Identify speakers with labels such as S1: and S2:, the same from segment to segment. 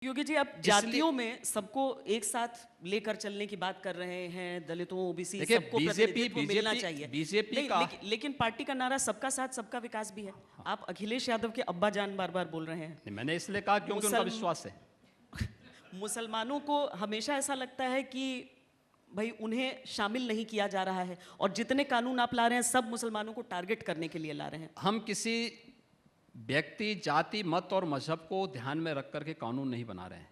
S1: योगी जी, आप जातियों में सबको एक साथ लेकर चलने की बात कर रहे हैं, दलितों, ओबीसी
S2: देखिए
S1: सबको प्रतिनिधित्व मिलना चाहिए।
S2: बीजेपी
S1: नहीं,
S2: का
S1: लेकिन पार्टी का नारा सबका साथ सबका विकास भी है। आप अखिलेश यादव के अब्बा जान बार बार बोल रहे हैं।
S2: नहीं, मैंने इसलिए कहा क्योंकि उनका
S1: मुसलम
S2: विश्वास है।
S1: मुसलमानों को हमेशा ऐसा लगता है कि भाई उन्हें शामिल नहीं किया जा रहा है, और जितने कानून आप ला रहे हैं सब मुसलमानों को टारगेट करने के लिए ला रहे हैं।
S2: हम किसी व्यक्ति, जाति, मत और मजहब को ध्यान में रख करके कानून नहीं बना रहे हैं।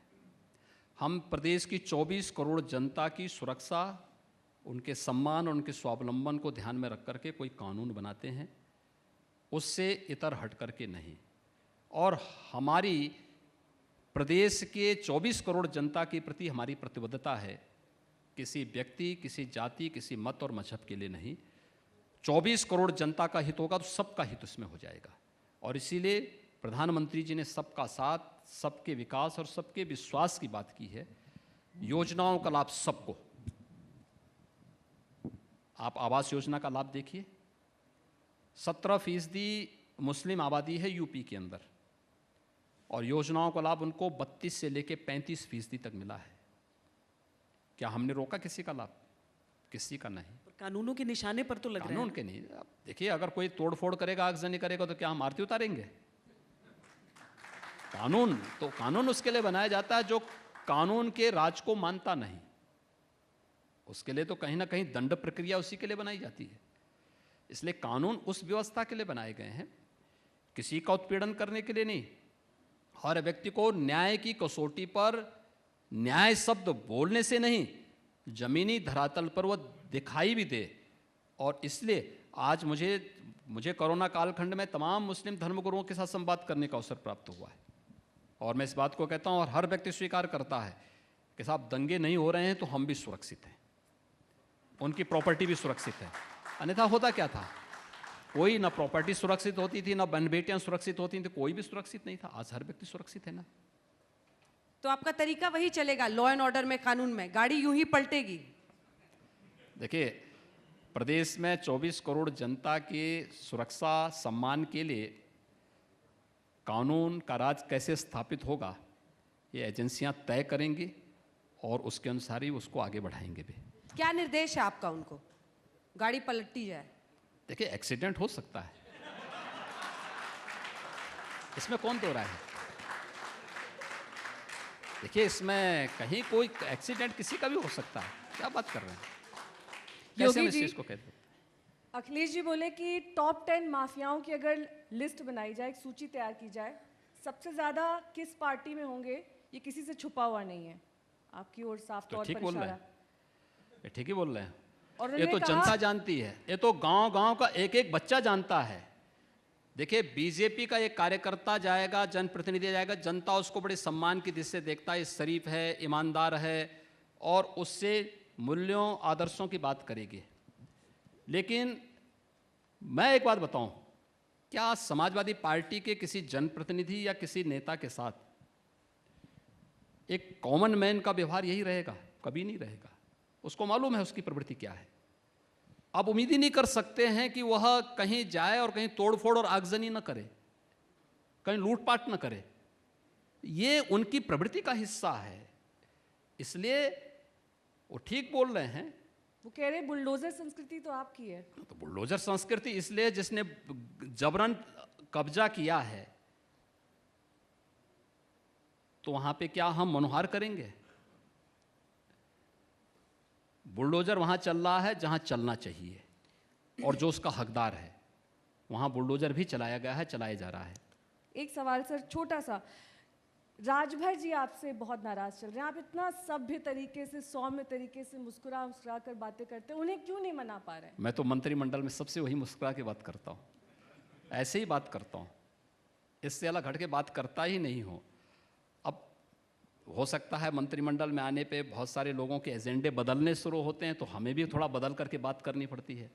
S2: हम प्रदेश की 24 करोड़ जनता की सुरक्षा, उनके सम्मान और उनके स्वावलंबन को ध्यान में रख करके कोई कानून बनाते हैं, उससे इतर हट करके नहीं। और हमारी प्रदेश के 24 करोड़ जनता के प्रति हमारी प्रतिबद्धता है, किसी व्यक्ति, किसी जाति, किसी मत और मजहब के लिए नहीं। 24 करोड़ जनता का हित होगा तो सबका हित उसमें हो जाएगा। और इसीलिए प्रधानमंत्री जी ने सबका साथ, सबके विकास और सबके विश्वास की बात की है। योजनाओं का लाभ सबको। आप आवास योजना का लाभ देखिए, 17% मुस्लिम आबादी है यूपी के अंदर, और योजनाओं का लाभ उनको 32 से लेकर 35% तक मिला है। क्या हमने रोका किसी का लाभ? किसी का नहीं।
S1: कानूनों के निशाने पर तो लग रहे हैं।
S2: कानून के नहीं। आप देखिए, अगर कोई तोड़फोड़ करेगा, आगजनी करेगा, तो क्या हम आरती उतारेंगे? कानून उसके लिए बनाया जाता है जो कानून के राज को मानता नहीं। उसके लिए तो कहीं ना कहीं दंड प्रक्रिया उसी के लिए बनाई जाती है। इसलिए कानून उस व्यवस्था के लिए बनाए गए हैं, किसी का उत्पीड़न करने के लिए नहीं। हर व्यक्ति को न्याय की कसौटी पर न्याय शब्द बोलने से नहीं, जमीनी धरातल पर वह दिखाई भी दे। और इसलिए आज मुझे कोरोना कालखंड में तमाम मुस्लिम धर्मगुरुओं के साथ संवाद करने का अवसर प्राप्त हुआ है, और मैं इस बात को कहता हूं और हर व्यक्ति स्वीकार करता है कि साहब, दंगे नहीं हो रहे हैं तो हम भी सुरक्षित हैं, उनकी प्रॉपर्टी भी सुरक्षित है। अन्यथा होता क्या था, कोई ना प्रॉपर्टी सुरक्षित होती थी, ना बहन बेटियां सुरक्षित होती थी, कोई भी सुरक्षित नहीं था। आज हर व्यक्ति सुरक्षित है ना।
S3: तो आपका तरीका वही चलेगा, लॉ एंड ऑर्डर में, कानून में, गाड़ी यूं ही पलटेगी?
S2: देखिए, प्रदेश में 24 करोड़ जनता की सुरक्षा, सम्मान के लिए कानून का राज कैसे स्थापित होगा, ये एजेंसियां तय करेंगी, और उसके अनुसार ही उसको आगे बढ़ाएंगे भी।
S3: क्या निर्देश है आपका उनको? गाड़ी पलटती जाए?
S2: देखिए, एक्सीडेंट हो सकता है, इसमें कौन दो राय है? देखिए, इसमें कहीं कोई एक्सीडेंट किसी का भी हो सकता है। क्या बात कर रहे हैं? कैसे हम इस चीज को कहते हैं?
S4: अखिलेश जी बोले कि टॉप 10 माफियाओं की अगर लिस्ट बनाई जाए, एक सूची तैयार की जाए, सबसे ज्यादा किस पार्टी में होंगे, ये किसी से छुपा हुआ नहीं है। आपकी ओर साफ तौर पर इशारा।
S2: ठीक ही बोल रहे हैं।
S4: और
S2: ये तो जनता जानती है, ये तो गांव गांव का एक एक बच्चा जानता है। देखिए, बीजेपी का एक कार्यकर्ता जाएगा, जनप्रतिनिधि जाएगा, जनता उसको बड़े सम्मान की दृष्टि से देखता है, शरीफ है, ईमानदार है, और उससे मूल्यों, आदर्शों की बात करेगी। लेकिन मैं एक बात बताऊं, क्या समाजवादी पार्टी के किसी जनप्रतिनिधि या किसी नेता के साथ एक कॉमन मैन का व्यवहार यही रहेगा? कभी नहीं रहेगा। उसको मालूम है उसकी प्रवृत्ति क्या है। अब उम्मीद ही नहीं कर सकते हैं कि वह कहीं जाए और कहीं तोड़फोड़ और आगजनी न करे, कहीं लूटपाट न करे। ये उनकी प्रवृत्ति का हिस्सा है। इसलिए वो ठीक बोल रहे हैं।
S4: वो कह रहे बुलडोजर संस्कृति तो आपकी है।
S2: तो बुलडोजर संस्कृति इसलिए जिसने जबरन कब्जा किया है, तो वहां पे क्या हम मनोहार करेंगे? बुलडोजर वहां चल रहा है जहां चलना चाहिए, और जो उसका हकदार है, वहां बुलडोजर भी चलाया गया है, चलाया जा रहा है।
S4: एक सवाल सर, छोटा सा। राजभर जी आपसे बहुत नाराज चल रहे हैं। आप इतना सभ्य तरीके से, सौम्य तरीके से मुस्कुरा मुस्कुरा कर बातें करते हैं, उन्हें क्यों नहीं मना पा रहे हैं?
S2: मैं तो मंत्रिमंडल में सबसे वही मुस्कुरा के बात करता हूँ, ऐसे ही बात करता हूँ, इससे अलग हट के बात करता ही नहीं हूँ। अब हो सकता है मंत्रिमंडल में आने पे बहुत सारे लोगों के एजेंडे बदलने शुरू होते हैं, तो हमें भी थोड़ा बदल करके बात करनी पड़ती है।